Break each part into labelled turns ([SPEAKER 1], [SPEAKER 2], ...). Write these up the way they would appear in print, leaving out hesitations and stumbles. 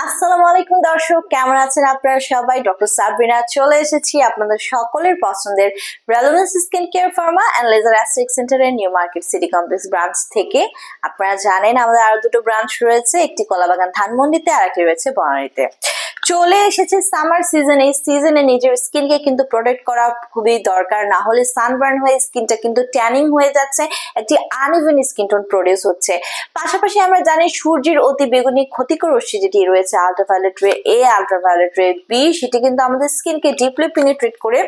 [SPEAKER 1] আসসালামু আলাইকুম দর্শক, কেমন আছেন আপনারা সবাই? ডক্টর সাবরিনা চলে এসেছি আপনাদের সকলের পছন্দের relevance skin care pharma and laser aesthetic সেন্টারের new market city complex branch থেকে। আপনারা জানেন আমাদের আরো দুটো ব্রাঞ্চ রয়েছে, একটি কলাবাগান ধানমন্ডিতে আর একটি রয়েছে বনানীতে। চলে এসেছে সামার সিজন। এই সিজনে নিজের স্কিনকে কিন্তু প্রোটেক্ট করা খুবই দরকার, না হলে সানবার্ন হয়ে স্কিনটা কিন্তু ট্যানিং হয়ে যাচ্ছে, একটি আনইভেন স্কিন টোন প্রডিউস হচ্ছে। পাশাপাশি আমরা জানি সূর্যের অতি বেগুনি ক্ষতিকর রশ্মি যেটি রয়েছে আল্ট্রাভায়োলেট রে এ, আল্ট্রাভায়োলেট রে বি, সেটি কিন্তু আমাদের স্কিনকে ডিপলি পেনিট্রেট করে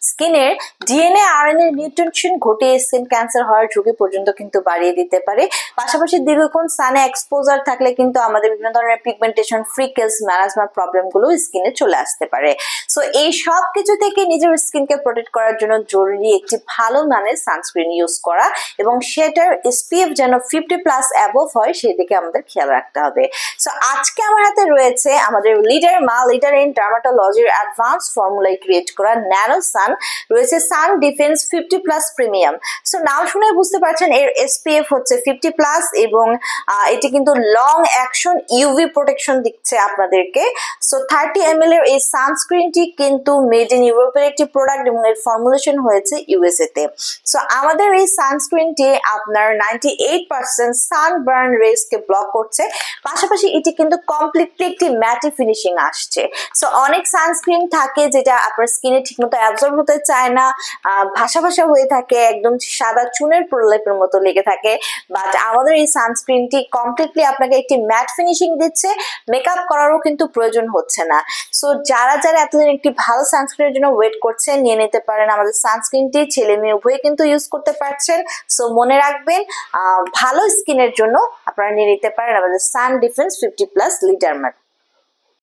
[SPEAKER 1] স্কিনের ডিএনএ আরএনএ মিউটেশন ঘটিয়ে স্কিন ক্যান্সার হওয়ার ঝুঁকি পর্যন্ত কিন্তু বাড়িয়ে দিতে পারে। পাশাপাশি দীর্ঘক্ষণ সানে এক্সপোজার থাকলে কিন্তু আমাদের বিভিন্ন ধরনের পিগমেন্টেশন, ফ্রিকেলস, মেলাজমা প্রবলেম গুলো স্কিনে চলে আসতে পারে। সো এই সব কিছু থেকে নিজের স্কিনকে প্রোটেক্ট করার জন্য জরুরি একটি ভালো মানের সানস্ক্রিন ইউজ করা, এবং সেটার এসপিএফ যেন 50+ অ্যাবভ হয় সেদিকে আমাদের খেয়াল রাখতে হবে। সো আজকে আমার হাতে রয়েছে আমাদের লিডার ইন ডার্মাটোলজির অ্যাডভান্স ফর্মুলায় ক্রিয়েট করা ন্যানো সান, রয়েছে সান ডিফেন্স 50+ প্রিমিয়াম। সো নাম শুনে বুঝতে পারছেন এর এসপিএফ হচ্ছে 50+, এবং এটি কিন্তু লং অ্যাকশন ইউভি প্রোটেকশন দিচ্ছে আপনাদেরকে। সো 30 ml এর এই সানস্ক্রিনটি কিন্তু মেড ইন ইউরোপের একটি প্রোডাক্ট এবং এর ফর্মুলেশন হয়েছে ইউএসএ তে। সো আমাদের এই সানস্ক্রিনটি আপনার 98% সানবার্ন রেজ কে ব্লক করছে, পাশাপাশি এটি কিন্তু কমপ্লিটলি একটি ম্যাটি ফিনিশিং আসছে। সো অনেক সানস্ক্রিন থাকে যেটা আপনার স্কিনে ঠিকমতো অ্যাবজর্ব হতে চায় না, ভাসা ভাসা হয়ে থাকে, একদম সাদা চুনের প্রলেপের মতো লেগে থাকে, বাট আমাদের এই সানস্ক্রিনটি কমপ্লিটলি আপনাকে একটি ম্যাট ফিনিশিং দিচ্ছে, মেকআপ করারও কিন্তু প্রয়োজন হচ্ছে না। সো যারা এতদিন একটি ভালো সানস্ক্রিনের জন্য ওয়েট করছেন, নিয়ে নিতে পারেন আমাদের সানস্ক্রিনটি। ছেলে মেয়ে উভয়ে কিন্তু ইউজ করতে পারছেন। সো মনে রাখবেন, ভালো স্কিনের জন্য আপনারা নিয়ে নিতে পারেন আমাদের সান ডিফেন্স 50+ লিডার মার্ক।